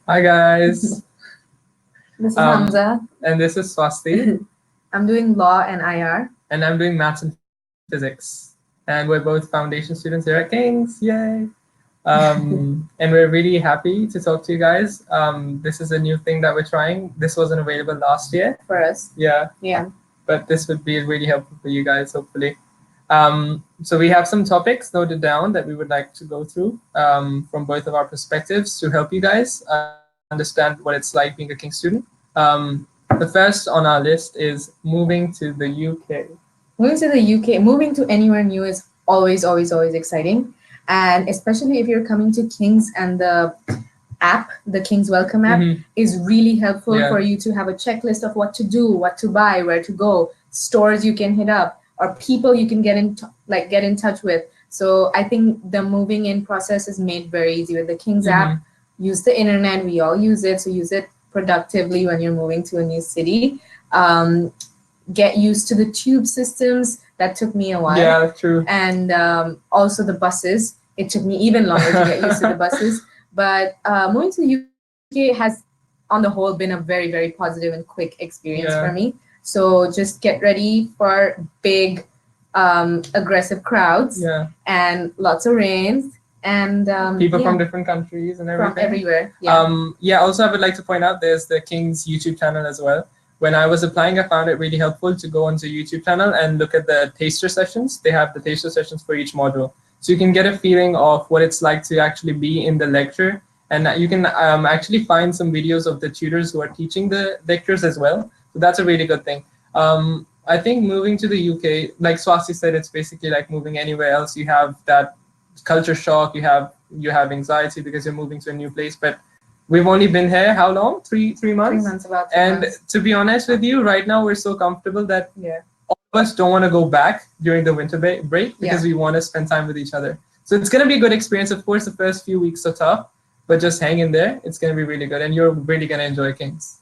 Hi guys. This is Hamza. And this is Swasti. I'm doing law and IR. And I'm doing maths and physics. And we're both foundation students here at King's. Yay! And we're really happy to talk to you guys. This is a new thing that we're trying. This wasn't available last year. For us. Yeah. Yeah. But this would be really helpful for you guys, hopefully. So we have some topics noted down that we would like to go through from both of our perspectives to help you guys understand what it's like being a King student. The first on our list is moving to the UK. Moving to the UK, moving to anywhere new is always exciting. And especially if you're coming to King's and the app, the King's Welcome app, is really helpful for you to have a checklist of what to do, what to buy, where to go, stores you can hit up, or people you can get in touch with. So I think the moving in process is made very easy with the King's app. Use the internet, we all use it, so use it productively when you're moving to a new city. Get used to the tube systems. That took me a while. Yeah, true. And also the buses. It took me even longer to get used to the buses. But moving to the UK has, on the whole, been a very positive and quick experience for me. So just get ready for big, aggressive crowds and lots of rains and people from different countries and everything. From everywhere. Also, I would like to point out there's the King's YouTube channel as well. When I was applying, I found it really helpful to go onto YouTube channel and look at the taster sessions. They have the taster sessions for each module. So you can get a feeling of what it's like to actually be in the lecture. And you can actually find some videos of the tutors who are teaching the lectures as well. So that's a really good thing. I think moving to the UK, like Swasti said, it's basically like moving anywhere else. You have that culture shock, you have anxiety because you're moving to a new place. But we've only been here how long? Three months? 3 months, about 3 and months. To be honest with you, right now we're so comfortable that all of us don't want to go back during the winter break because we want to spend time with each other. So it's going to be a good experience. Of course, the first few weeks are tough, but just hang in there. It's going to be really good, and you're really going to enjoy King's.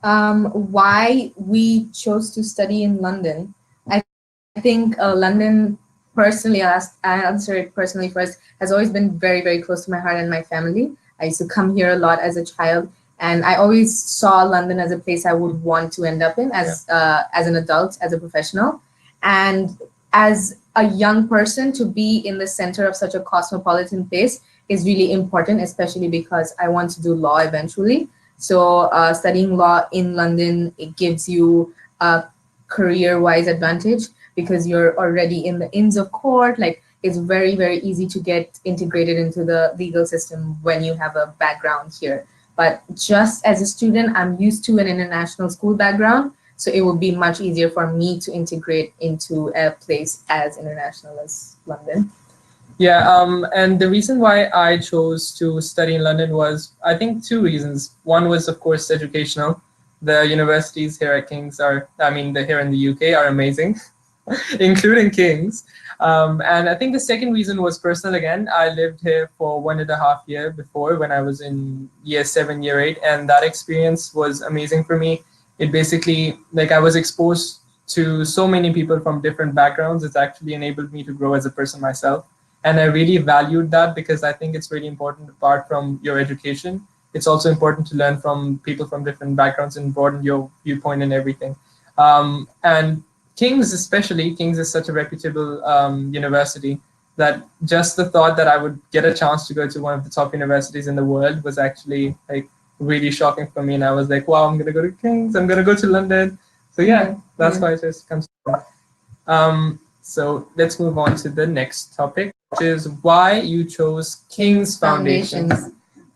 Why we chose to study in London? I think London, personally, I answer it personally first, has always been very close to my heart and my family. I used to come here a lot as a child, and I always saw London as a place I would want to end up in as an adult, as a professional. And as a young person, to be in the center of such a cosmopolitan place is really important, especially because I want to do law eventually. So studying law in London, it gives you a career-wise advantage because you're already in the Inns of Court. Like, it's very easy to get integrated into the legal system when you have a background here. But just as a student, I'm used to an international school background, so it would be much easier for me to integrate into a place as international as London. And the reason why I chose to study in London was, I think, two reasons. One was, of course, educational. The universities here at King's here in the UK are amazing, including King's. And I think the second reason was personal again. I lived here for 1.5 years before when I was in year 7, year 8, and that experience was amazing for me. It basically, like, I was exposed to so many people from different backgrounds. It's actually enabled me to grow as a person myself. And I really valued that because I think it's really important. Apart from your education, it's also important to learn from people from different backgrounds and broaden your viewpoint and everything. And King's is such a reputable university that just the thought that I would get a chance to go to one of the top universities in the world was actually like really shocking for me. And I was like, wow, I'm going to go to King's, I'm going to go to London. So that's why it just comes to So let's move on to the next topic, which is why you chose King's Foundation.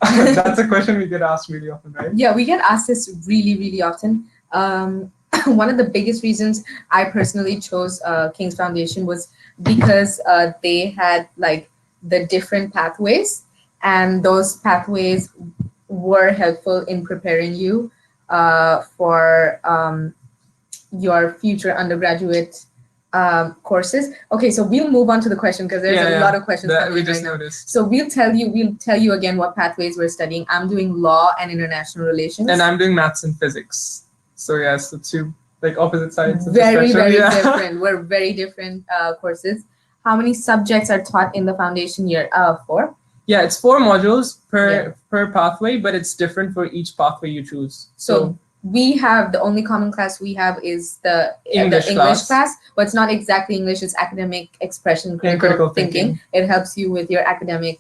That's a question we get asked really often, right? Yeah, we get asked this really often. One of the biggest reasons I personally chose King's Foundation was because they had like the different pathways, and those pathways were helpful in preparing you for your future undergraduate courses. Okay, so we'll move on to the question because there's a lot of questions coming in right now. So we'll tell you again what pathways we're studying. I'm doing law and international relations. And I'm doing maths and physics. So yes, the two like opposite sides of very different. We're very different courses. How many subjects are taught in the foundation year? 4. Yeah, it's 4 modules Yeah. per pathway, but it's different for each pathway you choose. So we have the only common class we have is the English English class. class, but it's not exactly English. It's academic expression, And critical, critical thinking. thinking. It helps you with your academic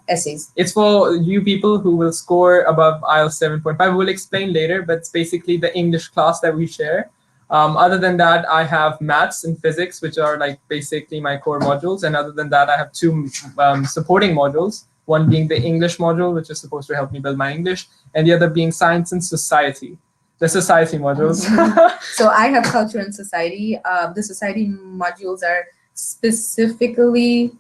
essays. It's for you people who will score above IELTS 7.5. We'll explain later, but it's basically the English class that we share. Other than that, I have maths and physics, which are like basically my core modules. And other than that, I have two supporting modules. One being the English module, which is supposed to help me build my English, and the other being science and society, the society modules. So I have culture and society. The society modules are specifically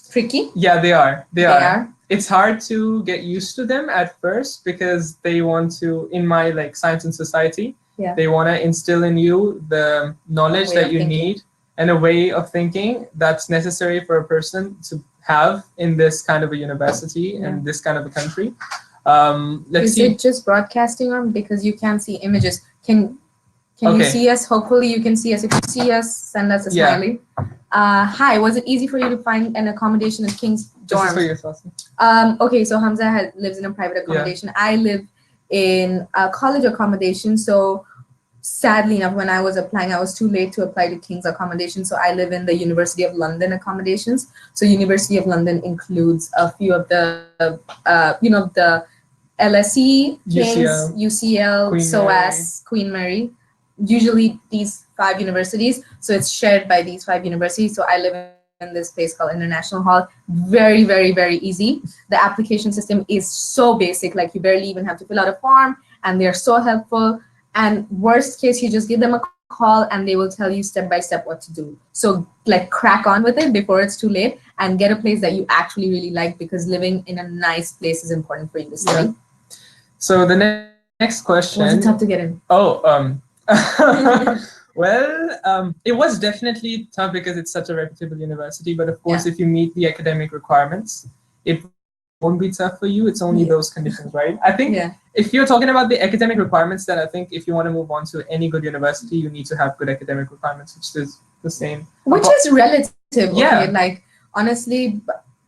tricky. Yeah, they are. They They are. are. It's hard to get used to them at first because they want to, in my like science and society, Yeah. they want to instill in you the knowledge way that of you thinking. need and a way of thinking that's necessary for a person to have in this kind of a university Yeah. and this kind of a country. Let's Is see. it just broadcasting or because you can't see images? Can you Okay. see us? Hopefully you can see us. If you see us, send us a Yeah. smiley. Hi, was it easy for you to find an accommodation in King's This is for dorms? you, Sasi. Okay, so Hamza lives in a private accommodation. I live in a college accommodation. So sadly enough, when I was applying, I was too late to apply to King's accommodation. So I live in the University of London accommodations. So University of London includes a few of the, the LSE, King's, UCL, Queen SOAS, Queen Mary. Usually these 5 universities. So it's shared by these 5 universities. So I live in this place called International Hall. Very, very, very easy. The application system is so basic. Like you barely even have to fill out a form, and they're so helpful. And worst case, you just give them a call and they will tell you step by step what to do. So like crack on with it before it's too late and get a place that you actually really like, because living in a nice place is important for you to study. Yeah. So the next question. Was it tough to get in? Well, it was definitely tough because it's such a reputable university. But of course, Yeah. if you meet the academic requirements, it won't be tough for you. It's only those conditions, right? I think if you're talking about the academic requirements, then I think if you want to move on to any good university, you need to have good academic requirements, which is the same. Which is relative. Yeah. Okay, like honestly,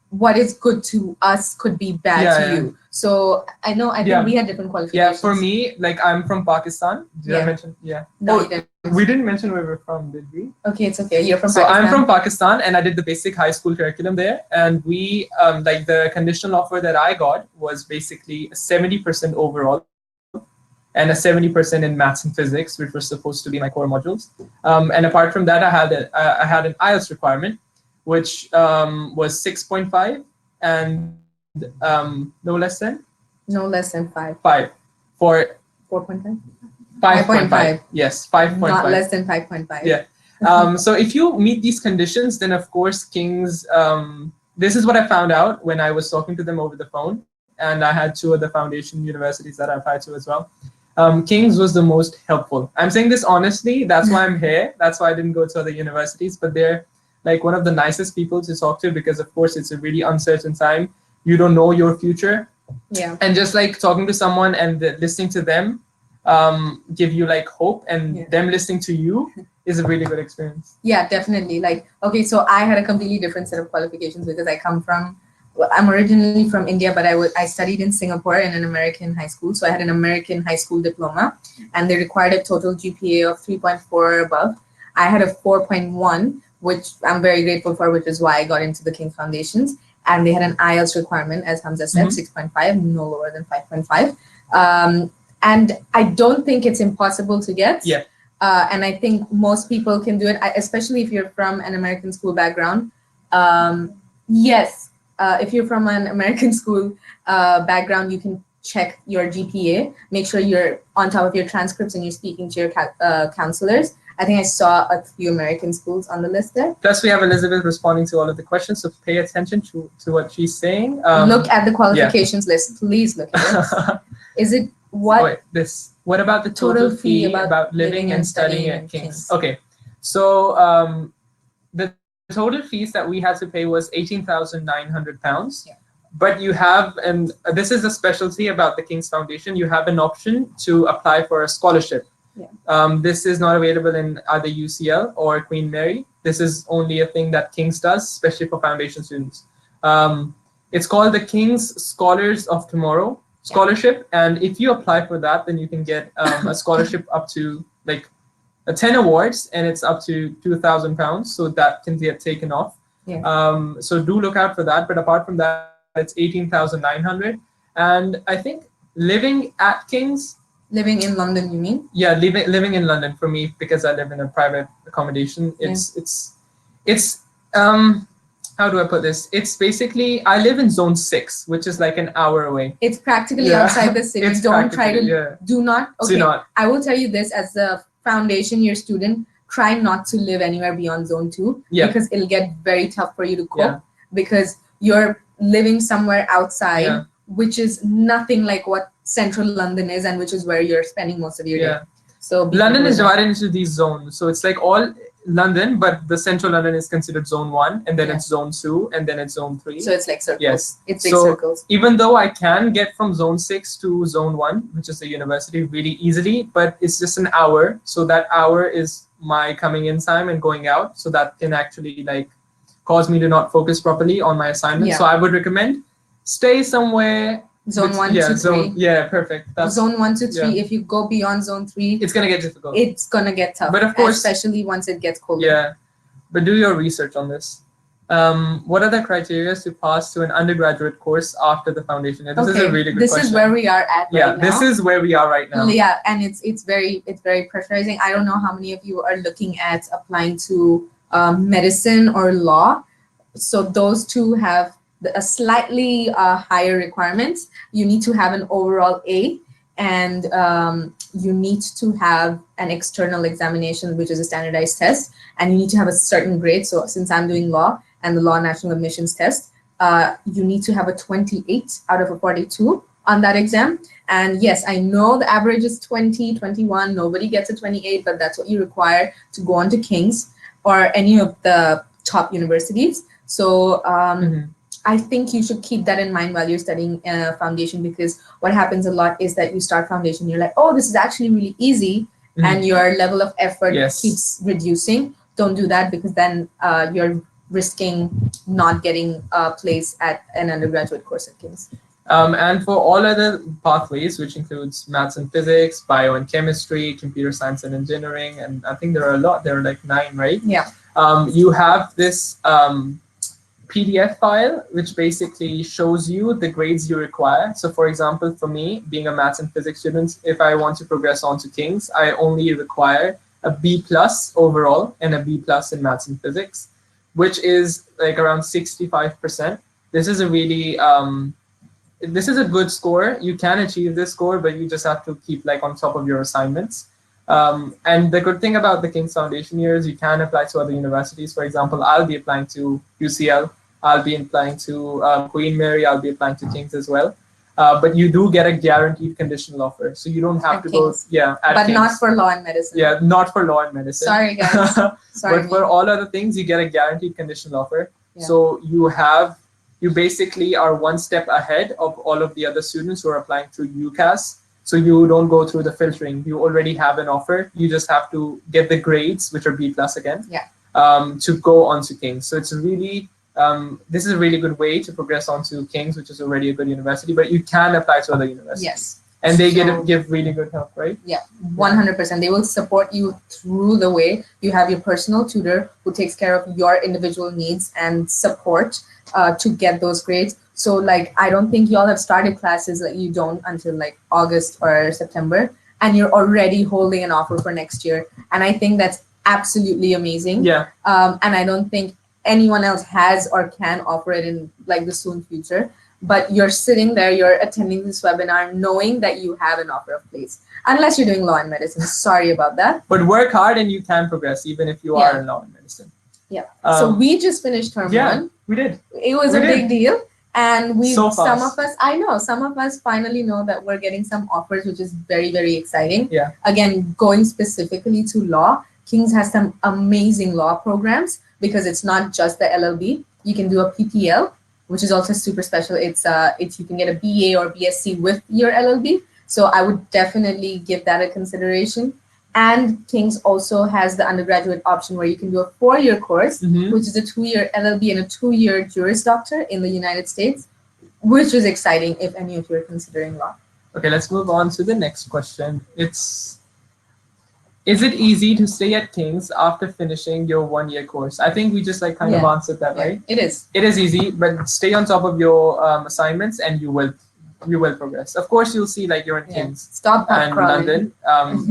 what is good to us could be bad to you. So I think we had different qualifications. Yeah, for me, like I'm from Pakistan. Did I mention? Yeah. No, you didn't. We didn't mention where we're from, did we? Okay, it's okay. You're from So Pakistan. I'm from Pakistan, and I did the basic high school curriculum there. And we, like the conditional offer that I got was basically 70% overall, and a 70% in maths and physics, which was supposed to be my core modules. And apart from that, I had an IELTS requirement, which was 6.5, and no less than 5. 5 for 4.5. 5.5. Yes, 5.5. Not less than 5.5. Yeah. So if you meet these conditions, then of course King's. This is what I found out when I was talking to them over the phone, and I had 2 other foundation universities that I applied to as well. King's was the most helpful. I'm saying this honestly. That's why I'm here. That's why I didn't go to other universities. But they're like one of the nicest people to talk to, because of course it's a really uncertain time. You don't know your future. Yeah. And just like talking to someone and listening to them give you like hope, and them listening to you is a really good experience. Yeah, definitely. Like, okay, so I had a completely different set of qualifications because I'm originally from India, but I studied in Singapore in an American high school. So I had an American high school diploma, and they required a total GPA of 3.4 or above. I had a 4.1, which I'm very grateful for, which is why I got into the King Foundations. And they had an IELTS requirement, as Hamza said, 6.5, no lower than 5.5. And I don't think it's impossible to get. Yeah. And I think most people can do it, especially if you're from an American school background. Yes, if you're from an American school background, you can check your GPA, make sure you're on top of your transcripts and you're speaking to your counselors. I think I saw a few American schools on the list there. Plus, we have Elizabeth responding to all of the questions, so pay attention to what she's saying. Look at the qualifications list. Please look at it. Is it what? What about the total fee about living and studying at King's? Okay, so the total fees that we had to pay was £18,900. Yeah. But you have, and this is a specialty about the King's Foundation, you have an option to apply for a scholarship. Yeah. This is not available in either UCL or Queen Mary. This is only a thing that King's does, especially for foundation students. It's called the King's Scholars of Tomorrow scholarship, and if you apply for that, then you can get a scholarship up to like 10 awards, and it's up to £2,000, so that can get taken off. Yeah. So do look out for that. But apart from that, it's 18,900, and I think living at King's. Living in London, you mean? Yeah, living in London for me, because I live in a private accommodation. It's how do I put this? It's basically, I live in zone 6, which is like an hour away. It's practically outside the city. Don't try to do not. Okay, do not. I will tell you this as a foundation year student. Try not to live anywhere beyond zone 2 because it'll get very tough for you to cope because you're living somewhere outside, which is nothing like what central London is, and which is where you're spending most of your day. So London is divided into these zones. So it's like all London, but the central London is considered zone 1, and then it's zone 2, and then it's zone 3. So it's like circles. Yes. It's big circles. Even though I can get from zone 6 to zone 1, which is the university, really easily, but it's just an hour. So that hour is my coming in time and going out. So that can actually like cause me to not focus properly on my assignment. So I would recommend stay somewhere. Zone 1 to 3. Yeah, perfect. That's, zone 1 to 3. If you go beyond zone 3, it's gonna get difficult. It's gonna get tough. But of course, especially once it gets colder. Yeah, but do your research on this. What are the criteria to pass to an undergraduate course after the foundation year? This is a really good question. This is where we are at right now. This is where we are right now. Yeah, and it's very pressurizing. I don't know how many of you are looking at applying to medicine or law. So those two have a slightly higher requirements. You need to have an overall A, and you need to have an external examination, which is a standardized test, and you need to have a certain grade. So since I'm doing law and the law national admissions test, you need to have a 28 out of a 42 on that exam. And yes, I know the average is 20, 21. Nobody gets a 28, but that's what you require to go on to King's or any of the top universities. So I think you should keep that in mind while you're studying foundation, because what happens a lot is that you start foundation, you're like, oh, this is actually really easy, and your level of effort keeps reducing. Don't do that, because then you're risking not getting a place at an undergraduate course at King's. And for all other pathways, which includes maths and physics, bio and chemistry, computer science and engineering, and I think there are a lot, there are like 9, right? Yeah. You have this PDF file, which basically shows you the grades you require. So for example, for me, being a maths and physics student, if I want to progress on to King's, I only require a B+ overall and a B+ in maths and physics, which is like around 65%. This is a really, this is a good score. You can achieve this score, but you just have to keep like on top of your assignments. And the good thing about the King's Foundation year is you can apply to other universities. For example, I'll be applying to UCL. I'll be applying to Queen Mary. I'll be applying to King's as well. But you do get a guaranteed conditional offer. So you don't have to go, but King's. Not for law and medicine. Yeah, not for law and medicine. Sorry, guys. Sorry. But for all other things, you get a guaranteed conditional offer. Yeah. So you basically are one step ahead of all of the other students who are applying through UCAS. So you don't go through the filtering. You already have an offer. You just have to get the grades, which are B+ again, to go on to King's. So it's really, this is a really good way to progress on to King's, which is already a good university, but you can apply to other universities. Yes. And they give really good help, right? Yeah, 100%. They will support you through the way. You have your personal tutor who takes care of your individual needs and support to get those grades. So like, I don't think y'all have started classes that you don't until like August or September, and you're already holding an offer for next year. And I think that's absolutely amazing. Yeah. And I don't think anyone else has or can offer it in like the soon future. But you're sitting there, you're attending this webinar knowing that you have an offer of place. Unless you're doing law and medicine. Sorry about that. But work hard and you can progress even if you are in law and medicine. Yeah. So we just finished term 1. We did. It was a big deal. And some of us finally know that we're getting some offers, which is very, very exciting. Yeah. Again, going specifically to law, King's has some amazing law programs because it's not just the LLB. You can do a PPL, which is also super special. It's you can get a BA or BSc with your LLB. So I would definitely give that a consideration. And King's also has the undergraduate option where you can do a 4-year course, which is a 2-year LLB and a 2-year Juris Doctor in the United States, which is exciting if any of you are considering law. Okay, let's move on to the next question. Is it easy to stay at King's after finishing your 1-year course? I think we just like kind of answered that, right? It is. It is easy, but stay on top of your assignments and you will progress. Of course, you'll see like you're in King's Stop and crawling. London.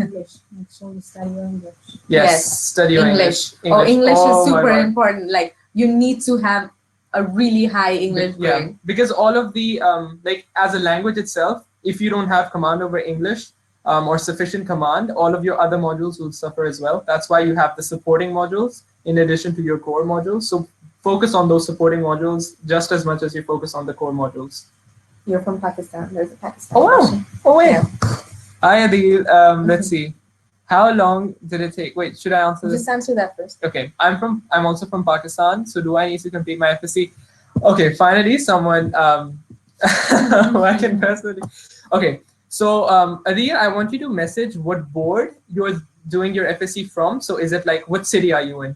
English. Make sure you study your English. Yes, study your English. Oh, English is super important. Like you need to have a really high English grade. Because all of the like as a language itself, if you don't have command over English or sufficient command, all of your other modules will suffer as well. That's why you have the supporting modules in addition to your core modules. So focus on those supporting modules just as much as you focus on the core modules. You're from Pakistan. There's a Pakistan. Oh wow! Question. Oh wait. Hi Adil. Let's see. How long did it take? Wait, should I answer this? Just answer that first. Okay, I'm also from Pakistan. So do I need to complete my FSC? Okay, finally someone who I can personally. Okay, so Adil, I want you to message what board you're doing your FSC from. So is it like what city are you in?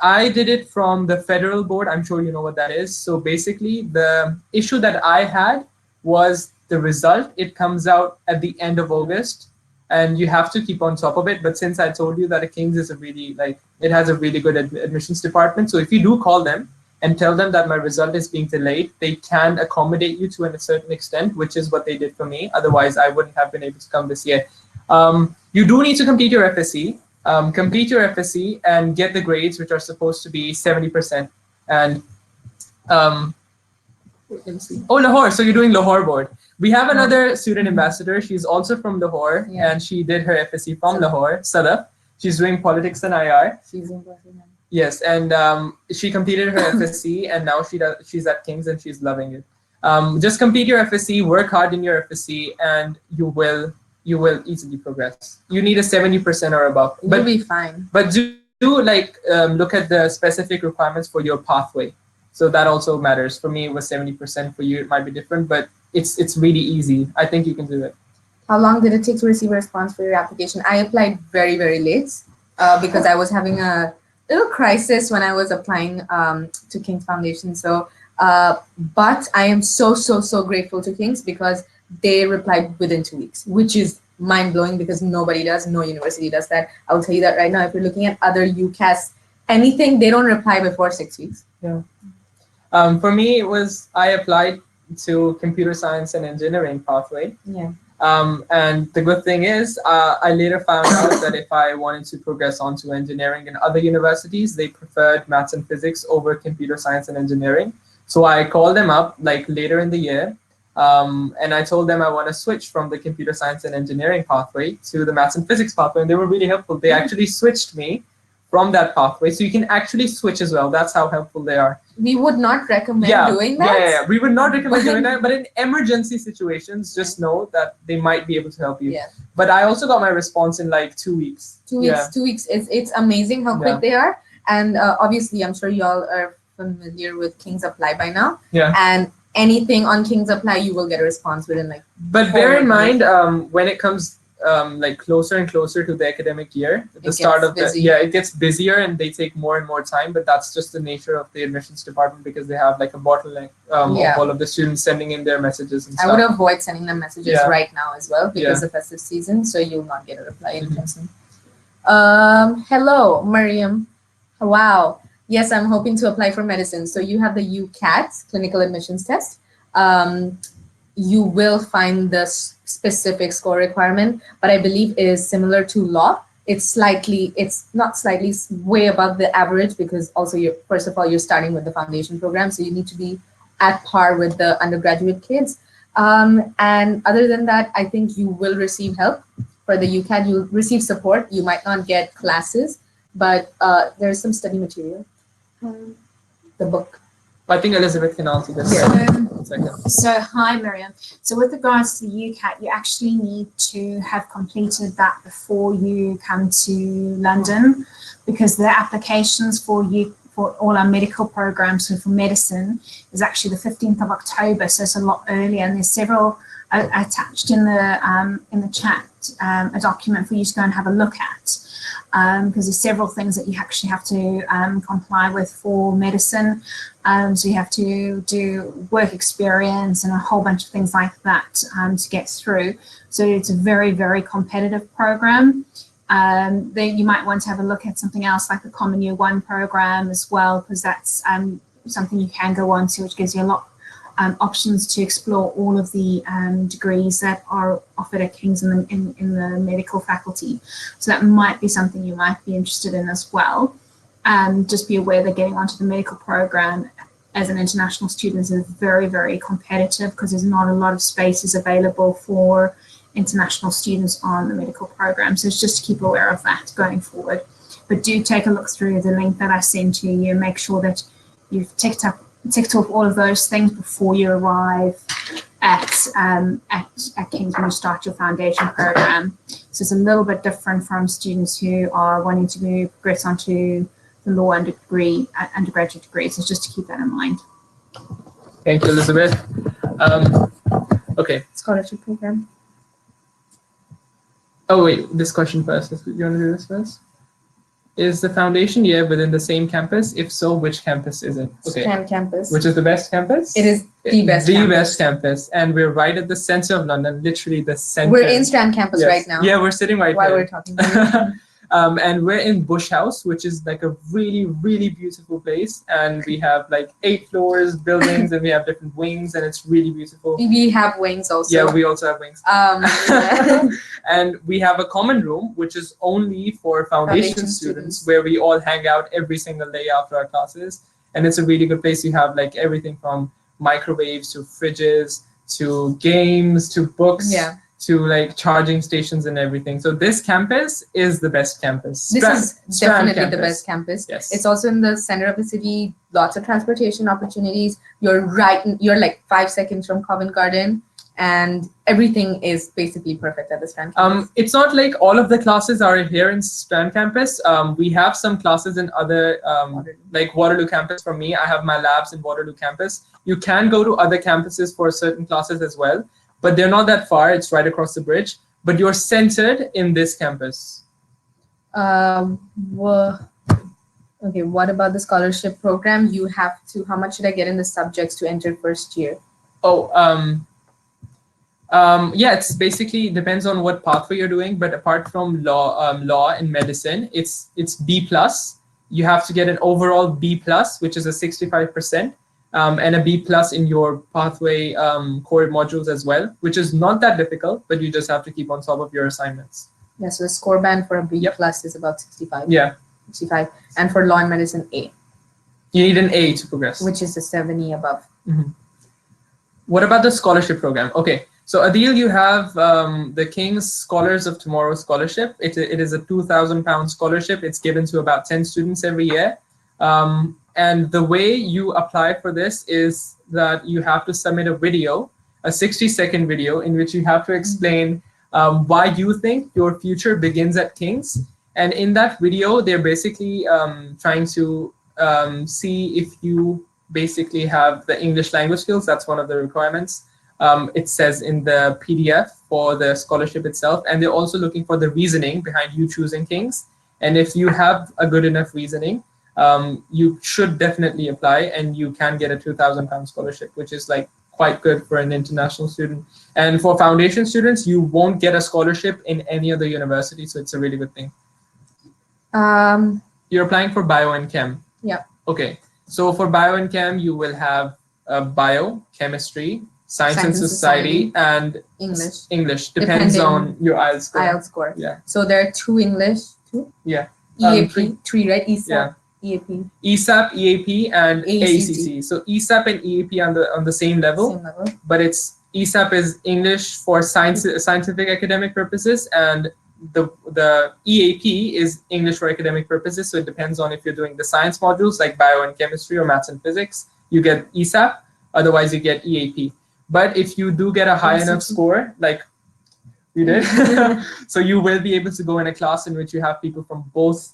I did it from the federal board. I'm sure you know what that is. So basically, the issue that I had was the result. It comes out at the end of August. And you have to keep on top of it. But since I told you that a King's is a really it has a really good admissions department. So if you do call them and tell them that my result is being delayed, they can accommodate you to a certain extent, which is what they did for me. Otherwise, I wouldn't have been able to come this year. You do need to complete your FSC. Complete your FSC and get the grades, which are supposed to be 70%. And oh, Lahore. So you're doing Lahore board. We have another student ambassador. She's also from Lahore, and she did her FSC from Lahore, Sadaf. She's doing politics and IR. She's in Barcelona. Yes, and she completed her FSC, and now she's at King's and she's loving it. Just complete your FSC, work hard in your FSC, and you will easily progress. You need a 70% or above. You'll be fine. But do look at the specific requirements for your pathway. So that also matters. For me, it was 70%. For you, it might be different, but it's really easy. I think you can do it. How long did it take to receive a response for your application? I applied very, very late because I was having a little crisis when I was applying to King's Foundation. So, but I am so grateful to King's because they replied within 2 weeks, which is mind-blowing because nobody does, no university does that. I will tell you that right now. If you're looking at other UCAS, anything, they don't reply before 6 weeks. Yeah. For me, I applied to computer science and engineering pathway. Yeah. And the good thing is, I later found out that if I wanted to progress on to engineering in other universities, they preferred maths and physics over computer science and engineering. So I called them up later in the year, and I told them I want to switch from the computer science and engineering pathway to the maths and physics pathway, and they were really helpful. They actually switched me from that pathway, so you can actually switch as well. That's how helpful they are. We would not recommend doing that. Yeah. We would not recommend doing that, but in emergency situations, just know that they might be able to help you. Yeah. But I also got my response in like 2 weeks. 2 weeks. Yeah. 2 weeks. It's amazing how quick they are. And obviously, I'm sure y'all are familiar with King's Apply by now. Yeah. And anything on King's Apply, you will get a response within like. But bear in mind, when it comes closer and closer to the academic year, at the start of it gets busier and they take more and more time. But that's just the nature of the admissions department because they have like a bottleneck of all of the students sending in their messages and stuff. I would avoid sending them messages right now as well because of festive season, so you'll not get a reply in person. Hello, Mariam. Wow. Yes, I'm hoping to apply for medicine. So you have the UCAT, clinical admissions test. You will find the specific score requirement, but I believe it is similar to law. It's not slightly, way above the average because also first of all, you're starting with the foundation program. So you need to be at par with the undergraduate kids. And other than that, I think you will receive help for the UCAT. You'll receive support. You might not get classes, but there's some study material. The book. I think Elizabeth can answer this. So hi, Miriam. So with regards to the UCAT, you actually need to have completed that before you come to London because the applications for all our medical programs, so for medicine, is actually the 15th of October. So it's a lot earlier, and there's several attached in the chat a document for you to go and have a look at, because there's several things that you actually have to comply with for medicine. So you have to do work experience and a whole bunch of things like that to get through. So it's a very, very competitive program. Then you might want to have a look at something else like the Common Year 1 program as well, because that's something you can go on to, which gives you a lot options to explore all of the degrees that are offered at King's in the medical faculty. So that might be something you might be interested in as well. Just be aware that getting onto the medical program as an international student is very, very competitive, because there's not a lot of spaces available for international students on the medical program. So it's just to keep aware of that going forward. But do take a look through the link that I sent to you. Make sure that you've ticked off all of those things before you arrive at King's when you start your foundation program. So it's a little bit different from students who are wanting to progress onto the law undergraduate degree. So just to keep that in mind. Thank you, Elizabeth. Okay. Scholarship program. Oh wait, this question first. You want to do this first? Is the foundation year within the same campus? If so, which campus is it? Okay. Strand campus. Which is the best campus? It is the best campus. campus. Best campus. And we're right at the center of London, literally the center. We're in Strand campus right now. Yeah, we're sitting right while here. We're talking about it. And we're in Bush House, which is like a really, really beautiful place. And we have like 8 floors, buildings, and we have different wings, and it's really beautiful. We have wings also. Yeah, we also have wings. Yeah. And we have a common room, which is only for foundation students, where we all hang out every single day after our classes. And it's a really good place. You have like everything from microwaves to fridges to games to books. Yeah. To like charging stations and everything. So this campus is the best campus. This is definitely the best campus. Yes. It's also in the center of the city, lots of transportation opportunities. You're like 5 seconds from Covent Garden, and everything is basically perfect at the Strand campus. It's not like all of the classes are here in Strand campus. We have some classes in other, like Waterloo campus. For me, I have my labs in Waterloo campus. You can go to other campuses for certain classes as well, but they're not that far. It's right across the bridge. But you're centered in this campus. Okay, what about the scholarship program? You have to, how much should I get in the subjects to enter first year? Yeah, it's basically depends on what pathway you're doing. But apart from law and medicine, it's B+. You have to get an overall B+, which is a 65%. And a B+ in your pathway core modules as well, which is not that difficult, but you just have to keep on top of your assignments. Yeah, so the score band for a B+ is about 65. Yeah. 65. And for law and medicine, A. You need an A to progress. Which is a 70 above. Mm-hmm. What about the scholarship program? Okay, so Adil, you have the King's Scholars of Tomorrow Scholarship. It is a £2,000 scholarship. It's given to about 10 students every year. And the way you apply for this is that you have to submit a video, a 60-second video, in which you have to explain why you think your future begins at King's. And in that video, they're basically trying to see if you basically have the English language skills. That's one of the requirements. It says in the PDF for the scholarship itself. And they're also looking for the reasoning behind you choosing King's. And if you have a good enough reasoning, you should definitely apply, and you can get a £2,000 scholarship, which is like quite good for an international student. And for foundation students, you won't get a scholarship in any other university, so it's a really good thing. You're applying for bio and chem. Yeah. Okay, so for bio and chem, you will have bio, chemistry, science and society, and English depends on your IELTS score. IELTS score. Yeah. So there are 2 English, 2? Yeah. EAP, 3, right? ESAP. Yeah. EAP. ESAP, EAP, and ACC. ACC. So ESAP and EAP on the same level, but it's ESAP is English for scientific academic purposes, and the EAP is English for academic purposes. So it depends on if you're doing the science modules like bio and chemistry or maths and physics, you get ESAP. Otherwise, you get EAP. But if you do get a high enough score, like you did, so you will be able to go in a class in which you have people from both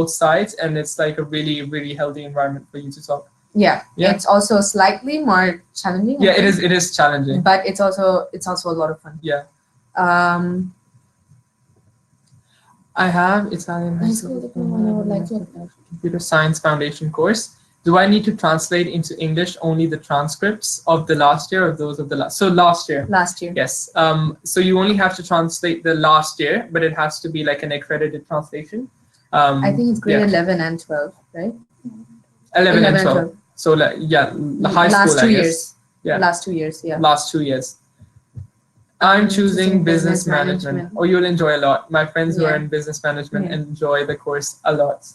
sides, and it's like a really, really healthy environment for you to talk. Yeah. It's also slightly more challenging. Yeah, it is challenging. But it's also a lot of fun. Yeah. Um, I have Italian high high school school diploma. I would like to. computer science foundation course. Do I need to translate into English only the transcripts of the last year or those of the last? So last year. Last year. Yes. So you only have to translate the last year, but it has to be like an accredited translation. I think it's grade yeah. 11 and 12, right? 11 and 12. So like, yeah, the high last school, two I guess. years. Yeah. Last 2 years, yeah. Last 2 years. I'm choosing business management. Oh, you'll enjoy a lot. My friends who are in business management enjoy the course a lot.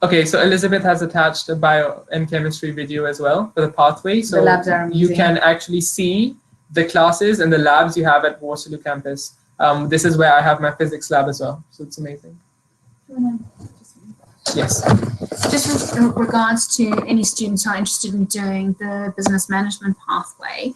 Okay, so Elizabeth has attached a bio and chemistry video as well for the pathway. So the labs are amazing. You can actually see the classes and the labs you have at Waterloo campus. This is where I have my physics lab as well. So it's amazing. Yes. Just with regards to any students who are interested in doing the business management pathway,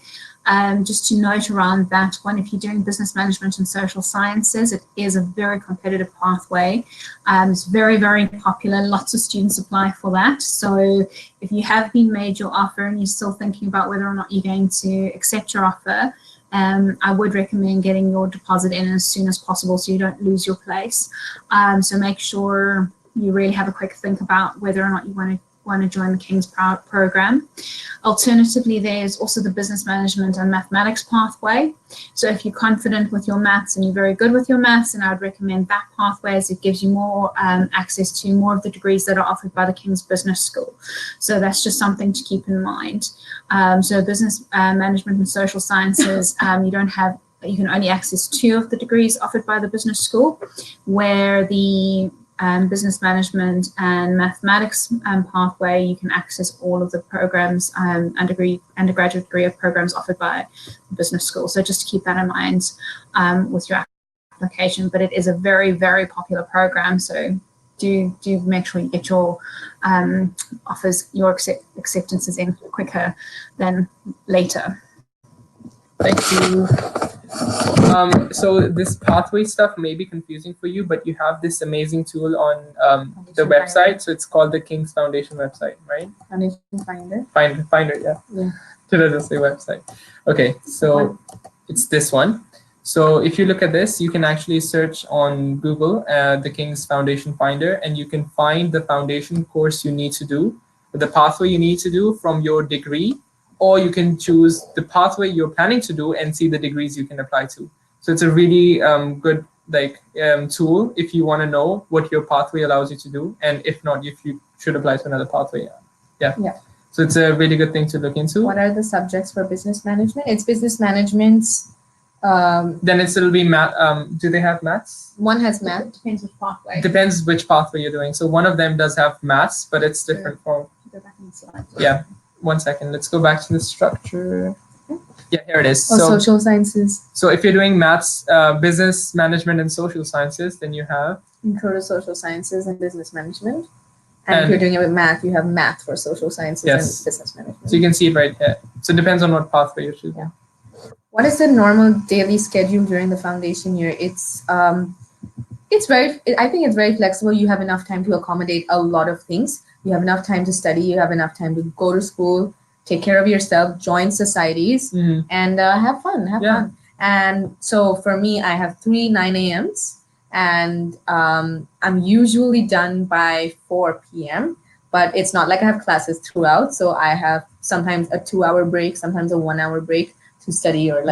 just to note around that one, if you're doing business management and social sciences, it is a very competitive pathway. It's very, very popular. Lots of students apply for that. So if you have been made your offer and you're still thinking about whether or not you're going to accept your offer, I would recommend getting your deposit in as soon as possible so you don't lose your place. So make sure you really have a quick think about whether or not you want to join the King's program. Alternatively, there's also the business management and mathematics pathway. So if you're confident with your maths and you're very good with your maths, then I would recommend that pathway as it gives you more access to more of the degrees that are offered by the King's Business School. So that's just something to keep in mind. So business management and social sciences, you can only access 2 of the degrees offered by the business school, where the business management and mathematics pathway, you can access all of the programs, undergraduate degree of programs offered by the business school. So just to keep that in mind with your application, but it is a very, very popular program. So do make sure you get your offers, your acceptances in quicker than later. Thank you. So this pathway stuff may be confusing for you, but you have this amazing tool on the website. So it's called the King's Foundation website, right? Foundation Finder. Finder, yeah. Yeah. Did I just say website? Okay, so it's this one. So if you look at this, you can actually search on Google the King's Foundation Finder, and you can find the foundation course you need to do, the pathway you need to do from your degree, or you can choose the pathway you're planning to do and see the degrees you can apply to. So it's a really good tool if you want to know what your pathway allows you to do, and if not, if you should apply to another pathway. Yeah. So it's a really good thing to look into. What are the subjects for business management? It's business management. Then it'll be math. Do they have maths? One has math. Depends which pathway. Depends which pathway you're doing. So one of them does have maths, but it's different from. Go back in the slide. Yeah. 1 second. Let's go back to the structure. Yeah, here it is. So social sciences. So if you're doing maths, business management and social sciences, then you have Intro to social sciences and business management. And if you're doing it with math, you have math for social sciences and business management. So you can see it right here. So it depends on what pathway you're choosing. Yeah. What is the normal daily schedule during the foundation year? I think it's very flexible. You have enough time to accommodate a lot of things. You have enough time to study. You have enough time to go to school, take care of yourself, join societies, and have fun. And so for me, I have 3 9 a.m.s, and I'm usually done by 4 p.m. But it's not like I have classes throughout. So I have sometimes a 2-hour break, sometimes a 1-hour break to study or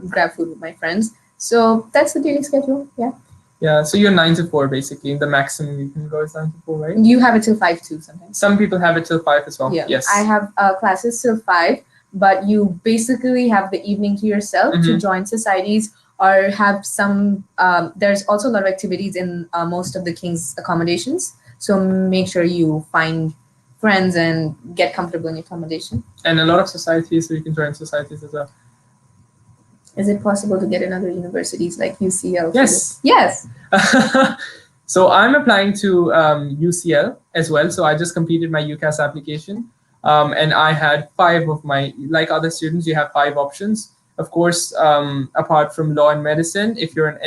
grab food with my friends. So that's the daily schedule. Yeah, so you're 9 to 4 basically. The maximum you can go is 9 to 4, right? You have it till 5 too sometimes. Some people have it till 5 as well. Yeah. Yes. I have classes till 5, but you basically have the evening to yourself to join societies or have some. There's also a lot of activities in most of the King's accommodations. So make sure you find friends and get comfortable in your accommodation. And a lot of societies, so you can join societies as well. Is it possible to get in other universities like UCL? Yes. Yes. So I'm applying to UCL as well. So I just completed my UCAS application, and I had 5 of my, like other students, you have 5 options. Of course, apart from law and medicine, if you're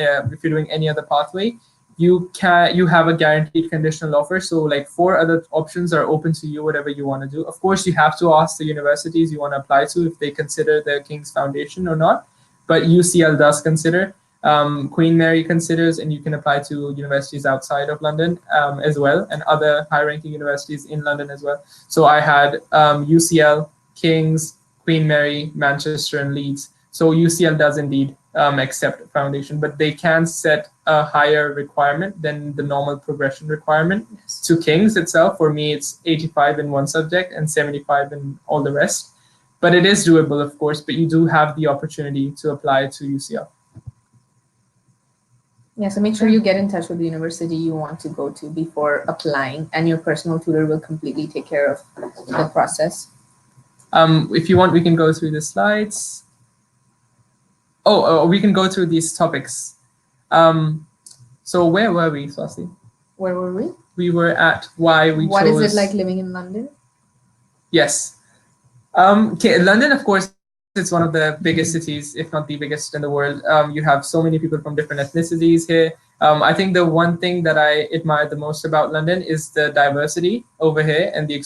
doing any other pathway, you have a guaranteed conditional offer. So like 4 other options are open to you, whatever you want to do. Of course, you have to ask the universities you want to apply to if they consider the King's Foundation or not. but UCL does consider. Queen Mary considers, and you can apply to universities outside of London as well, and other high-ranking universities in London as well. So I had UCL, King's, Queen Mary, Manchester, and Leeds. So UCL does indeed accept foundation, but they can set a higher requirement than the normal progression requirement to King's itself. For me, it's 85 in one subject and 75 in all the rest. But it is doable, of course, but you do have the opportunity to apply to UCL. Yeah, so make sure you get in touch with the university you want to go to before applying, and your personal tutor will completely take care of the process. If you want, we can go through the slides. We can go through these topics. So where were we, Swasti? Where were we? We were at why we What chose... is it like living in London? Yes. Okay, London, of course, it's one of the biggest cities, if not the biggest in the world. You have so many people from different ethnicities here. I think the one thing that I admire the most about London is the diversity over here and the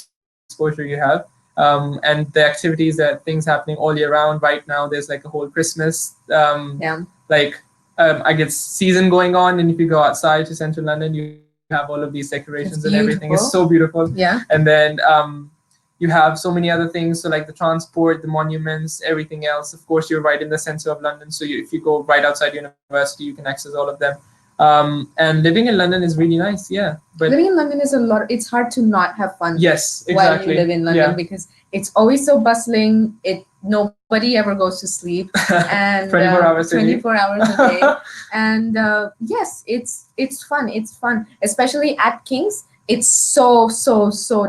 exposure you have. And the activities, that things happening all year round. Right now, there's like a whole Christmas, I guess, season going on. And if you go outside to central London, you have all of these decorations and everything. It's so beautiful. Yeah. And then you have so many other things. So like the transport, the monuments, everything else. Of course, you're right in the center of London. So if you go right outside university, you can access all of them. And living in London is really nice, yeah. But living in London is a lot. It's hard to not have fun. Yes, exactly. While you live in London, because it's always so bustling. Nobody ever goes to sleep, and 24 hours 24 hours a day. And yes, it's fun. It's fun, especially at King's. It's so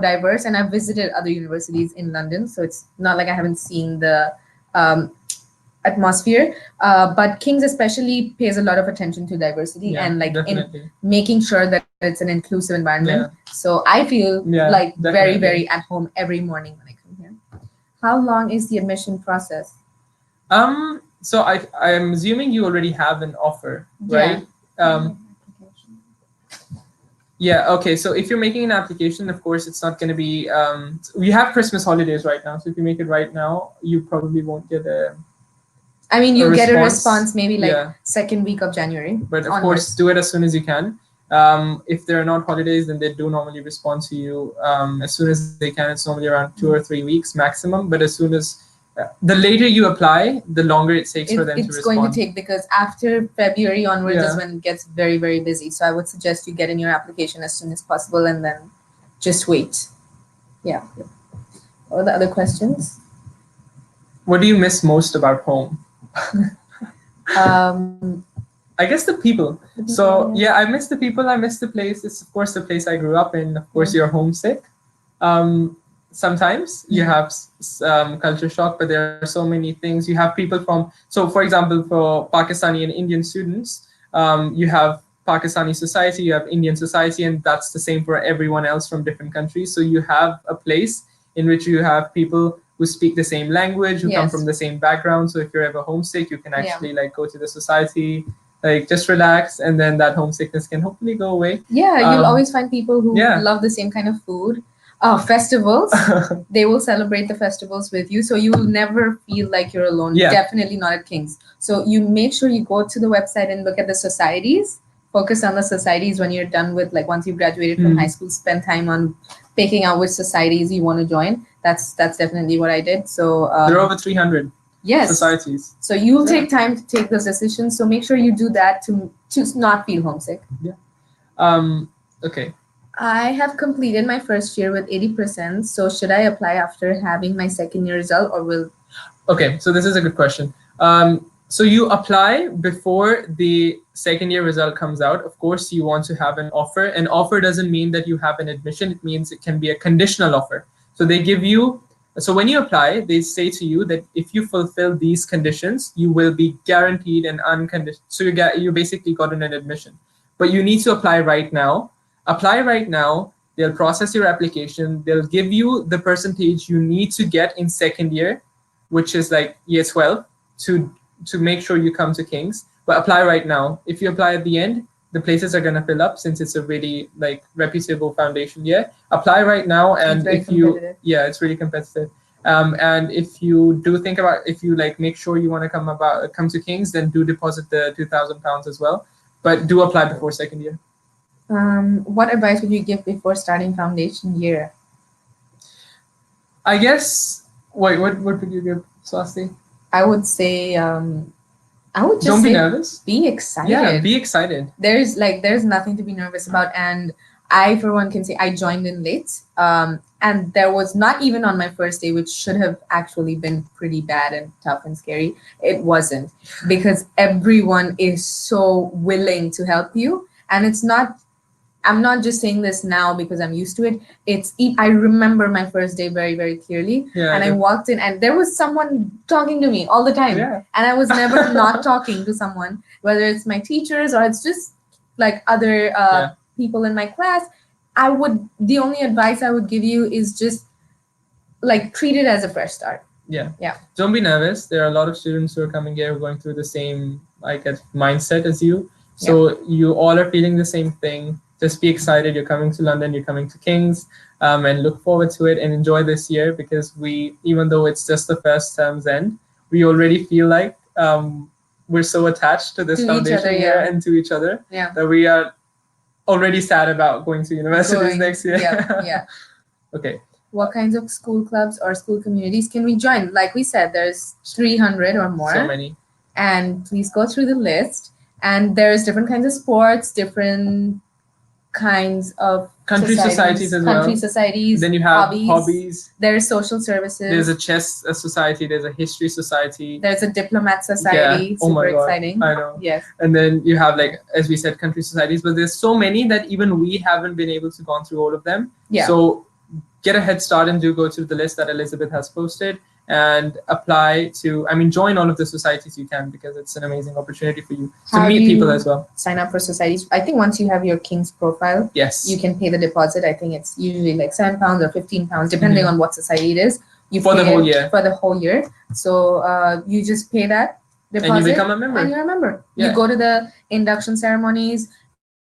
diverse, and I've visited other universities in London, so it's not like I haven't seen the atmosphere, but King's especially pays a lot of attention to diversity and in making sure that it's an inclusive environment. So I feel very at home every morning when I come here. How long is the admission process? So I'm assuming you already have an offer, right? Yeah, okay. So if you're making an application, of course, it's not going to be, we have Christmas holidays right now. So if you make it right now, you probably won't get you'll get a response maybe second week of January. But of course, do it as soon as you can. If there are not holidays, then they do normally respond to you as soon as they can. It's normally around 2 or 3 weeks maximum. But as soon as, the later you apply, the longer it takes for them to respond. It's going to take, because after February onwards is when it gets very busy. So I would suggest you get in your application as soon as possible and then just wait. Yeah. What are the other questions? What do you miss most about home? I guess the people. So yeah, I miss the people. I miss the place. It's of course the place I grew up in. Of course, you're homesick. Sometimes you have culture shock, but there are so many things. You have people from. So for example, for Pakistani and Indian students, you have Pakistani society, you have Indian society, and that's the same for everyone else from different countries. So you have a place in which you have people who speak the same language, who come from the same background. So if you're ever homesick, you can actually go to the society, just relax, and then that homesickness can hopefully go away. Yeah, you'll always find people who love the same kind of food. Festivals, they will celebrate the festivals with you, so you will never feel like you're alone. Definitely not at King's. So you make sure you go to the website and look at the societies. Focus on the societies when you're done with, once you graduated from high school, spend time on picking out which societies you want to join. That's definitely what I did. So there are over 300 societies. So you'll take time to take those decisions. So make sure you do that to not feel homesick. Okay. I have completed my first year with 80%. So should I apply after having my second year result, or will? Okay, so this is a good question. So you apply before the second year result comes out. Of course, you want to have an offer. An offer doesn't mean that you have an admission. It means it can be a conditional offer. So they give you, so when you apply, they say to you that if you fulfill these conditions, you will be guaranteed an unconditional. So you basically got an admission. But you need to apply right now. Apply right now. They'll process your application. They'll give you the percentage you need to get in second year, which is like year 12, to make sure you come to King's. But apply right now. If you apply at the end, the places are going to fill up, since it's a really reputable foundation. Apply right now, and it's really competitive. It's really competitive. And if you do think about, if you like make sure you want to come to King's, then do deposit the £2,000 as well. But do apply before second year. What advice would you give before starting foundation year? I guess. Wait, what would you give, Swasti? I would say I would just don't be say nervous. Be excited. Yeah, be excited. There's nothing to be nervous about, and I for one can say I joined in late. And there was not even on my first day, which should have actually been pretty bad and tough and scary. It wasn't, because everyone is so willing to help you, and it's not. I'm not just saying this now because I'm used to it. I remember my first day very, very clearly. Yeah, and I walked in and there was someone talking to me all the time. Yeah. And I was never not talking to someone, whether it's my teachers or it's just like other people in my class. The only advice I would give you is just like treat it as a fresh start. Yeah. Yeah. Don't be nervous. There are a lot of students who are coming here going through the same mindset as you. So you all are feeling the same thing. Just be excited. You're coming to London, you're coming to King's, and look forward to it and enjoy this year, because even though it's just the first term's end, we already feel like we're so attached to this foundation year and to each other that we are already sad about going to universities next year. Yeah. Okay. What kinds of school clubs or school communities can we join? Like we said, there's 300 or more. So many. And please go through the list. And there's different kinds of sports, different kinds of country societies as well. Country societies. Then you have hobbies. There's social services. There's a chess society. There's a history society. There's a diplomat society. Yeah. Super exciting. I know. Yes. And then you have, like, as we said, country societies. But there's so many that even we haven't been able to go through all of them. Yeah. So get a head start and do go to the list that Elizabeth has posted and apply to, join all of the societies you can, because it's an amazing opportunity for you to meet people as well. Sign up for societies. I think once you have your King's profile, yes, you can pay the deposit. I think it's usually like £7 or £15, depending on what society it is. For the whole year. For the whole year. So you just pay that deposit. And you become a member. And you're a member. Yeah. You go to the induction ceremonies.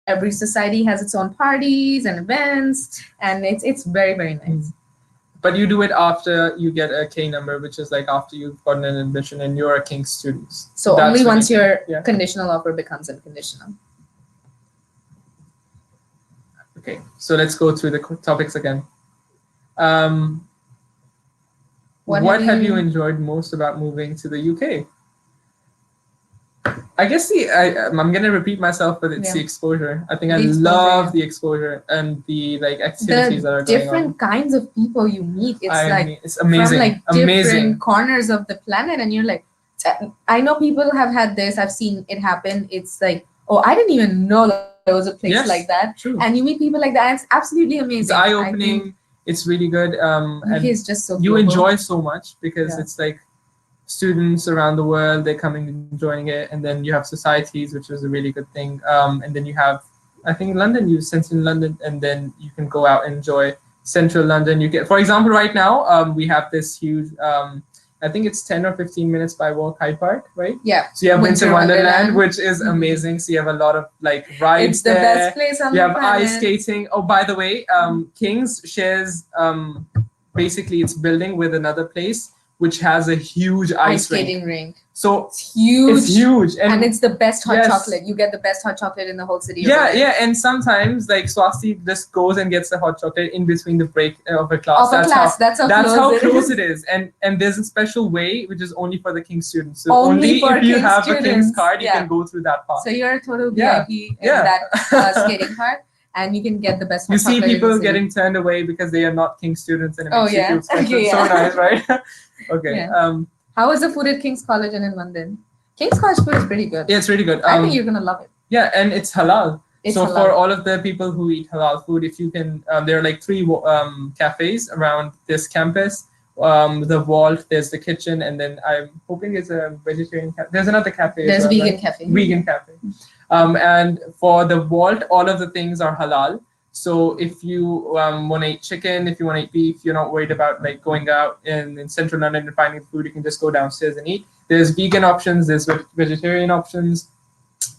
Every society has its own parties and events, and it's very, very nice. But you do it after you get a K number, which is like after you've gotten an admission and you're a King's student. So only once your conditional offer becomes unconditional. Okay, so let's go through the topics again. What have you enjoyed most about moving to the UK? I guess I'm gonna repeat myself, but it's the exposure. I think I love the exposure and the activities that are going on. Different kinds of people you meet. It's amazing. From different corners of the planet, and you're like, I know people have had this. I've seen it happen. It's like, oh, I didn't even know there was a place like that. True. And you meet people like that. And it's absolutely amazing. It's eye-opening. It's really good. And it's just so you enjoy so much because it's like students around the world, they're coming and joining it, and then you have societies, which is a really good thing, and then you have, I think, London, you Central London, and then you can go out and enjoy Central London. You get, for example, right now we have this huge I think it's 10 or 15 minutes by walk Hyde Park, right? Yeah. So you have Winter Wonderland, which is amazing. So you have a lot of rides. It's the best place on the planet. You have ice skating. Oh, by the way, King's shares basically its building with another place which has a huge ice skating rink. So it's huge. It's huge. And it's the best hot chocolate. You get the best hot chocolate in the whole city. Yeah. And sometimes Swasti just goes and gets the hot chocolate in between the break of a class. That's how close it is. And there's a special way which is only for the King's students. So only if you have a King's card, you can go through that part. So you're a total VIP in that skating park. And you can get the best. You see people getting turned away because they are not King's students, and it makes you feel special. Okay, so nice, right? Okay. Yeah. How is the food at King's College and in London? King's College food is pretty good. Yeah, it's really good. I think you're gonna love it. Yeah, and it's halal. So for all of the people who eat halal food, if you can, there are 3 cafes around this campus. The Vault, there's the kitchen, and then I'm hoping there's a vegetarian cafe. There's another cafe. There's vegan cafe. Vegan cafe. And for the Vault, all of the things are halal. So if you want to eat chicken, if you want to eat beef, you're not worried about going out in Central London and finding food. You can just go downstairs and eat. There's vegan options. There's vegetarian options.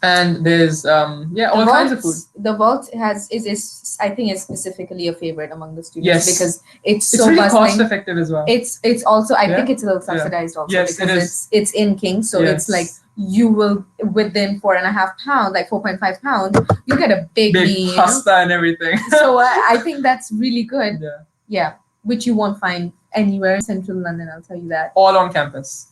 And there's yeah, all kinds of food. The vault is I think is specifically a favorite among the students Yes. because it's It's so really cost bustling. effective as well. It's also I Yeah. think it's a little Yeah. subsidized also Yes, it because is. it's in Kings, so it's like Yes. you will within 4.5 pounds, like 4.5 pounds, you get a big Big meal. pasta and everything. So I think that's really good. Yeah. Yeah, which you won't find anywhere in central London. I'll tell you that. All on campus.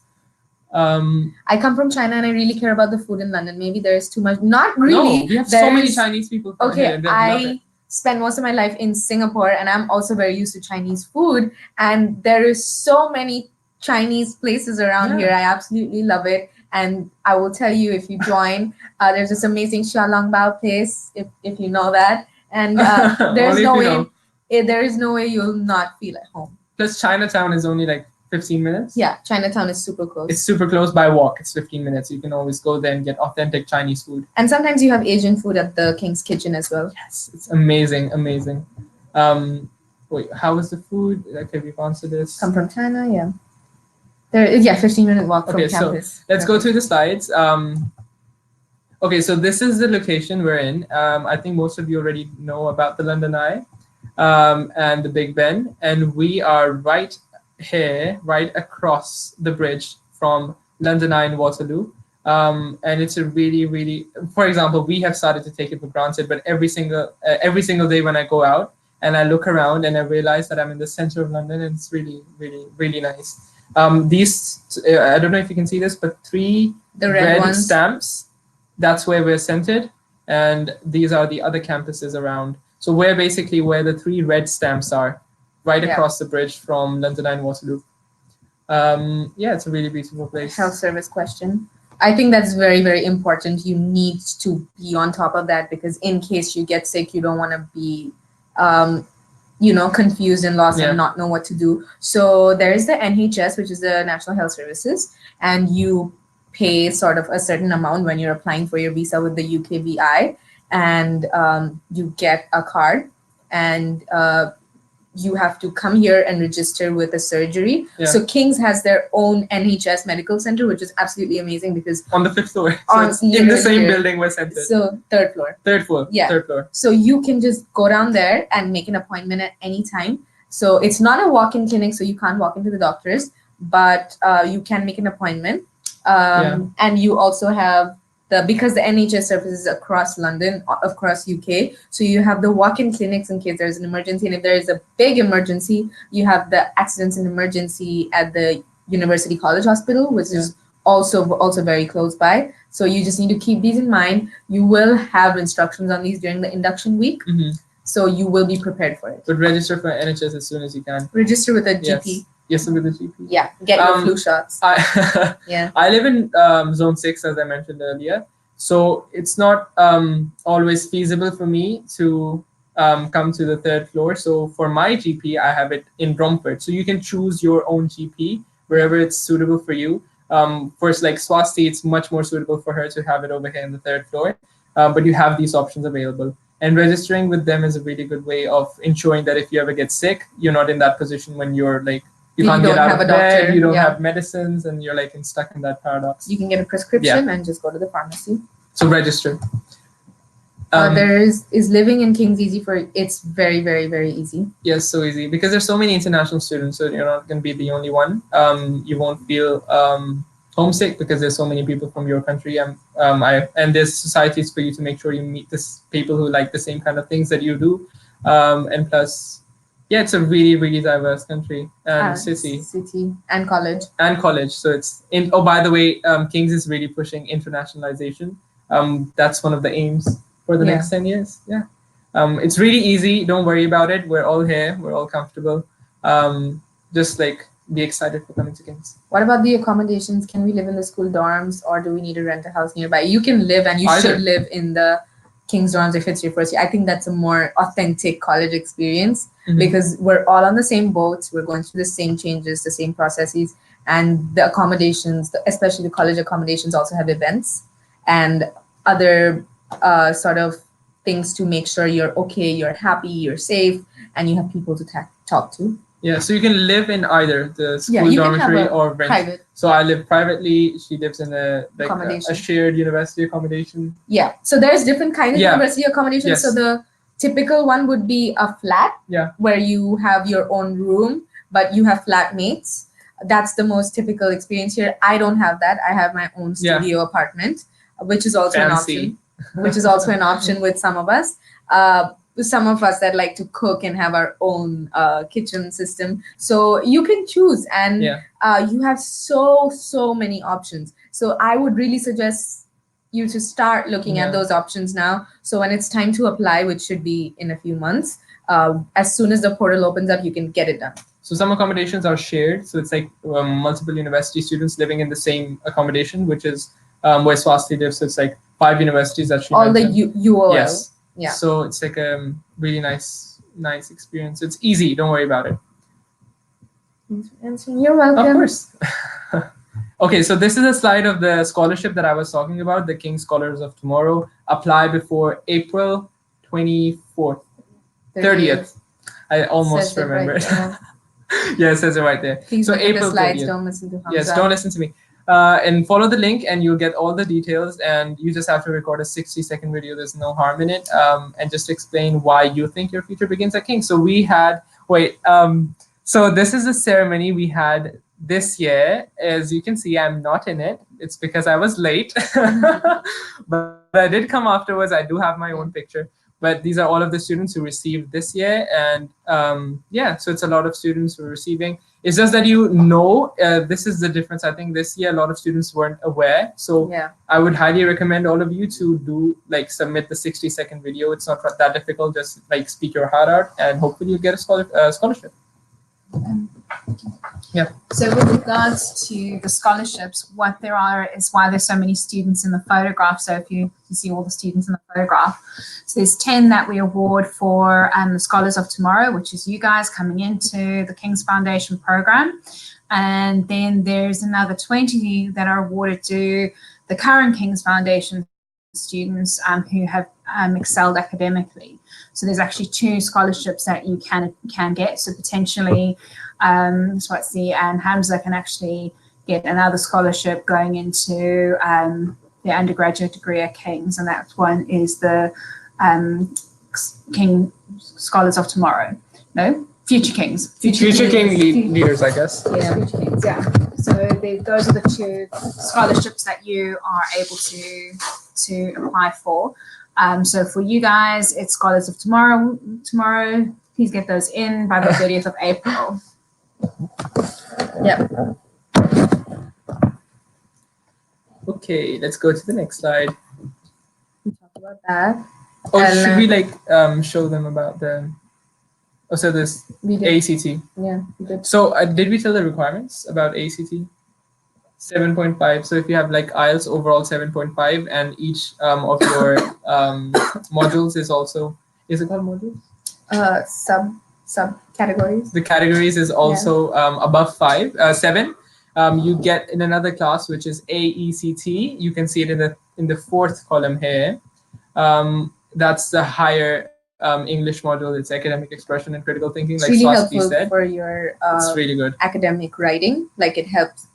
I come from China and I really care about the food in London. Maybe there's too much. Not really. No, we have so many There's- Chinese people from here Okay, and they love it. I spent most of my life in Singapore and I'm also very used to Chinese food. And there is so many Chinese places around Yeah. here. I absolutely love it. And I will tell you if you join, there's this amazing Xiaolongbao place, if you know that. And there's Only if no you way know. there is no way you'll not feel at home. Plus Chinatown is only like 15 minutes. Yeah, Chinatown is super close. It's super close by walk. It's 15 minutes. You can always go there and get authentic Chinese food. And sometimes you have Asian food at the King's Kitchen as well. Yes, it's amazing, amazing. Wait, how was the food? Okay, we've answered this. Come from China, yeah. 15-minute walk from Okay, so campus. let's go through the slides. Okay, so this is the location we're in. I think most of you already know about the London Eye and the Big Ben. And we are right here, right across the bridge from London Eye and Waterloo. And it's a really, really, for example, we have started to take it for granted, but every single day when I go out and I look around and I realize that I'm in the center of London, and it's really, really, really nice. These, I don't know if you can see this, but the red ones. stamps, that's where we're centered. And these are the other campuses around. So we're basically where the 3 red stamps are, right across the bridge from London Eye and Waterloo. Yeah, it's a really beautiful place. Health service question. I think that's very, very important. You need to be on top of that because in case you get sick, you don't want to be, confused and lost and not know what to do. So there is the NHS, which is the National Health Services, and you pay sort of a certain amount when you're applying for your visa with the UKVI, and you get a card, and you have to come here and register with a surgery. Yeah. So King's has their own Nhs Medical Centre, which is absolutely amazing because on the 5th floor. So on it's in the same building we're centered. So third floor. Third floor. Yeah. Third floor. So you can just go down there and make an appointment at any time. So it's not a walk-in clinic, so you can't walk into the doctors, but you can make an appointment. And you also have because the NHS services across London, across UK, so you have the walk-in clinics in case there's an emergency, and if there is a big emergency, you have the accidents and emergency at the University College Hospital, which is also very close by. So you just need to keep these in mind. You will have instructions on these during the induction week, so you will be prepared for it. But register for NHS as soon as you can. Register with a GP. Yes, with a GP. Yeah, get your flu shots. I live in zone 6, as I mentioned earlier. So it's not always feasible for me to come to the 3rd floor. So for my GP, I have it in Bromford. So you can choose your own GP wherever it's suitable for you. For like Swasti, it's much more suitable for her to have it over here in the 3rd floor. But you have these options available. And registering with them is a really good way of ensuring that if you ever get sick, you're not in that position when you're like, you can't get out of bed, you don't have medicines, and you're like stuck in that paradox. You can get a prescription and just go to the pharmacy. So register. There is living in King's easy for it's very, very, very easy. Yes, so easy because there's so many international students, so you're not going to be the only one. You won't feel homesick because there's so many people from your country, and there's societies for you to make sure you meet people who like the same kind of things that you do, and plus. Yeah, it's a really, really diverse country and city and college. So it's in. Oh, by the way, King's is really pushing internationalization. That's one of the aims for the next 10 years. Yeah, it's really easy. Don't worry about it. We're all here. We're all comfortable. Just like be excited for coming to King's. What about the accommodations? Can we live in the school dorms, or do we need to rent a house nearby? You can live, and you should live in the King's dorms if it's your first year. I think that's a more authentic college experience because we're all on the same boat. We're going through the same changes, the same processes, and the accommodations, especially the college accommodations, also have events and other sort of things to make sure you're okay, you're happy, you're safe, and you have people to talk to. Yeah, so you can live in either the Yeah, school you can have dormitory a or rent. private So I live privately. She lives in a accommodation. shared university accommodation. Yeah. So there's different kind of Yeah. university accommodation. Yes. So the typical one would be a flat Yeah. where you have your own room, but you have flatmates. That's the most typical experience here. I don't have that. I have my own Yeah. studio apartment, which is also an Fancy. option. Which is also an option with some of us. Some of us that like to cook and have our own kitchen system. So you can choose, and Yeah. you have so many options. So I would really suggest you to start looking at Yeah. those options now. So when it's time to apply, which should be in a few months, as soon as the portal opens up, you can get it done. So some accommodations are shared. So it's like multiple university students living in the same accommodation, which is where Swasti lives. So it's like 5 universities that she All mentioned. the UOL. Yes. Yeah. So it's like a really nice experience. It's easy. Don't worry about it. You're welcome. Of course. Okay, so this is a slide of the scholarship that I was talking about, the King Scholars of Tomorrow. Apply before April 24th, 30th. I almost remembered. Right. Yeah, it says it right there. Please so look at the April slides. 30th. Don't listen to Hamza. Yes, don't listen to me. And follow the link and you'll get all the details, and you just have to record a 60-second video. There's no harm in it. And just explain why you think your future begins at King. So we had, so this is a ceremony we had this year. As you can see, I'm not in it. It's because I was late. But I did come afterwards. I do have my own picture. But these are all of the students who received this year. And yeah, so it's a lot of students who are receiving. It's just that this is the difference. I think this year a lot of students weren't aware. So yeah. I would highly recommend all of you to submit the 60-second video. It's not that difficult. Just speak your heart out, and hopefully you get a scholarship. Yeah. So with regards to the scholarships, what there are is why there's so many students in the photograph. So if you see all the students in the photograph, so there's 10 that we award for the Scholars of Tomorrow, which is you guys coming into the King's Foundation program. And then there's another 20 that are awarded to the current King's Foundation students who have excelled academically. So there's actually 2 scholarships that you can get. So potentially Swatsi and Hamza can actually get another scholarship going into their undergraduate degree at King's, and that one is the King Scholars of Tomorrow. No, Future Kings. Future King leaders, I guess. Yeah, Future Kings, yeah. So those are the 2 scholarships that you are able to apply for. So for you guys, it's Scholars of Tomorrow. Please get those in by the 30th of April. Yep. Okay, let's go to the next slide. We talked about that. Oh, should we show them about the? Oh, so this ACT. Yeah, we did. So did we tell the requirements about ACT? 7.5. So if you have IELTS overall 7.5, and each of your modules is also, is it called modules? Sub categories. The categories is also above 7. You get in another class which is AECT. You can see it in the 4th column here. That's the higher English module. It's academic expression and critical thinking. It's like really Swasti helpful said. for your it's really good academic writing. It helps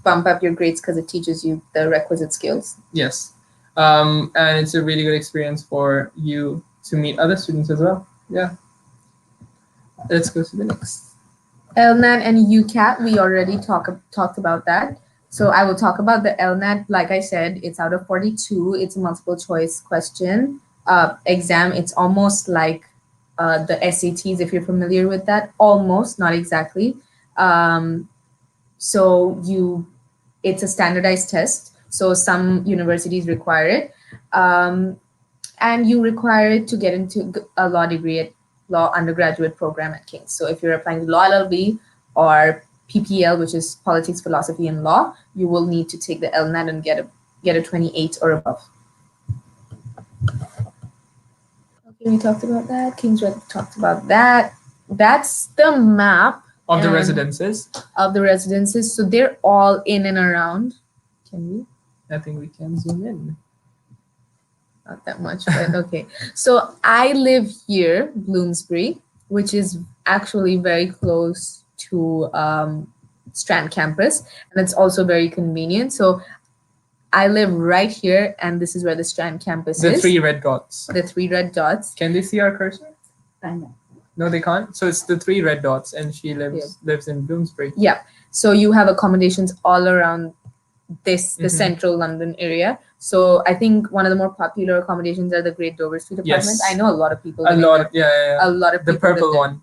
bump up your grades because it teaches you the requisite skills. Yes. And it's a really good experience for you to meet other students as well. Yeah. Let's go to the next. LNAT and UCAT, we already talked about that. So I will talk about the LNAT. Like I said, it's out of 42. It's a multiple choice question exam. It's almost like the SATs, if you're familiar with that. Almost, not exactly. It's a standardized test. So some universities require it. And you require it to get into a law degree at law undergraduate program at King's. So if you're applying to law LLB or PPL, which is politics, philosophy, and law, you will need to take the LNAT and get a 28 or above. Okay, we talked about that. King's talked about that. That's the map of the residences. So they're all in and around. Can we? I think we can zoom in. Not that much, but okay. So I live here, Bloomsbury, which is actually very close to Strand campus, and it's also very convenient. So I live right here, and this is where the Strand campus The is. 3 red dots. The 3 red dots. Can they see our cursor? I know. No, they can't. So it's the 3 red dots, and she lives in Bloomsbury. Yeah. So you have accommodations all around the central London area. So I think one of the more popular accommodations are the Great Dover Street apartments. Yes. I know a lot of people. A lot. A lot of people. The purple one.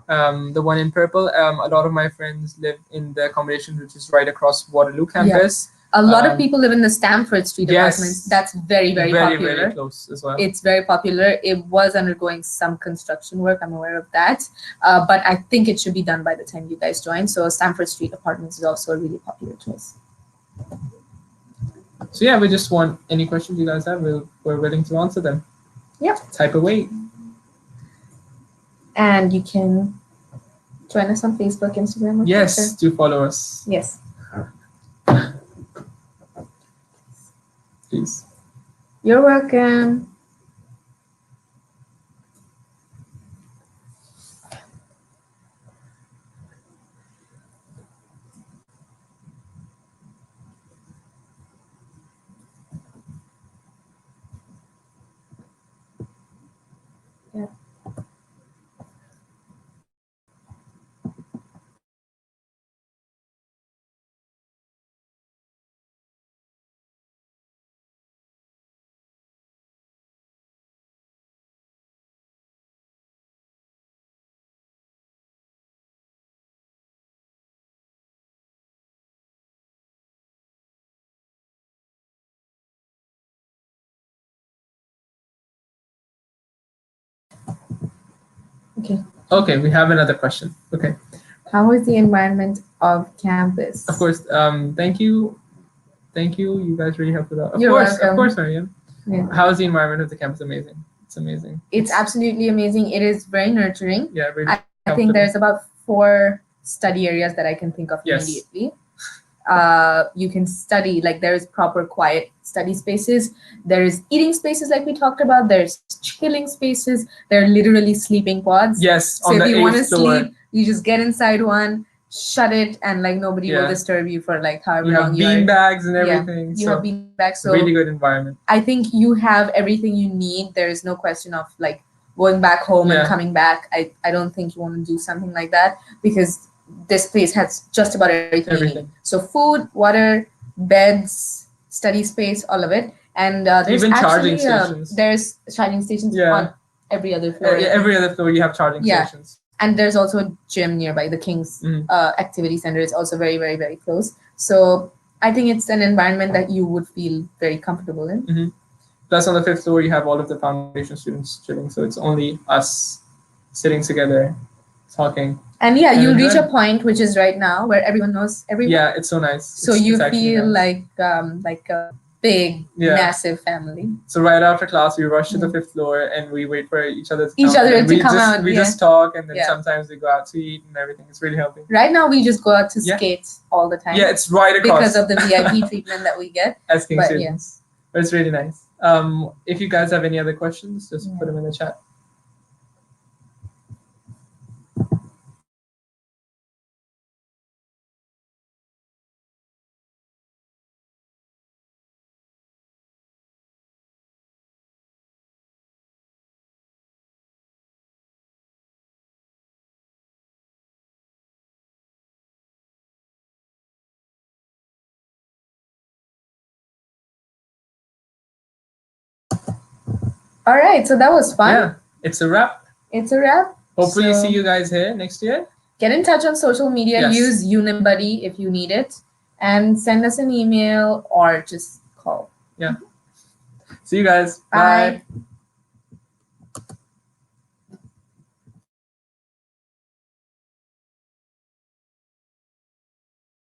The one in purple. A lot of my friends live in the accommodation which is right across Waterloo campus. A lot of people live in the Stamford Street yes, apartments. That's very popular. Very close as well. It's very popular. It was undergoing some construction work. I'm aware of that. But I think it should be done by the time you guys join. So Stamford Street apartments is also a really popular choice. So yeah, we just want any questions you guys have. We're willing to answer them. Yeah. Type away. And you can join us on Facebook, Instagram, or yes, Twitter. Do follow us. Yes. Please. You're welcome. Yeah. Okay, we have another question. Okay. How is the environment of campus? Of course. Thank you. You guys really helped with that. You're welcome. Of course, Mariam. Yeah. How is the environment of the campus? Amazing. It's amazing. It's absolutely amazing. It is very nurturing. Yeah, really. I think there's about 4 study areas that I can think of immediately. You can study, like there's proper quiet study spaces. There's eating spaces like we talked about. There's chilling spaces. There are literally sleeping pods. Yes, so if you want to sleep, you just get inside one, shut it, and like nobody will disturb you for like however long you are. You have bean bags and everything. You have bean bags. So really good environment. I think you have everything you need. There is no question of like going back home and coming back. I don't think you want to do something like that because this place has just about everything. You need. So food, water, beds, study space, all of it. And there's even actually, charging stations. There's charging stations on every other floor. Every other floor you have charging stations. And there's also a gym nearby, the King's Activity Center is also very, very, very close. So I think it's an environment that you would feel very comfortable in. Plus on the 5th floor, you have all of the foundation students chilling. So it's only us sitting together, talking. And you reach a point, which is right now, where everyone knows everyone. Yeah, it's so nice. So you feel nice. like a big, massive family. So right after class, we rush to the 5th floor and we wait for each other to come out. We just talk and then sometimes we go out to eat and everything. It's really healthy. Right now, we just go out to skate all the time. Yeah, it's right across. Because of the VIP treatment that we get. As King students. But it's really nice. If you guys have any other questions, just put them in the chat. All right, so that was fun. Yeah, it's a wrap. Hopefully see you guys here next year. Get in touch on social media. Use Unibuddy if you need it. And send us an email or just call. Yeah. See you guys. Bye.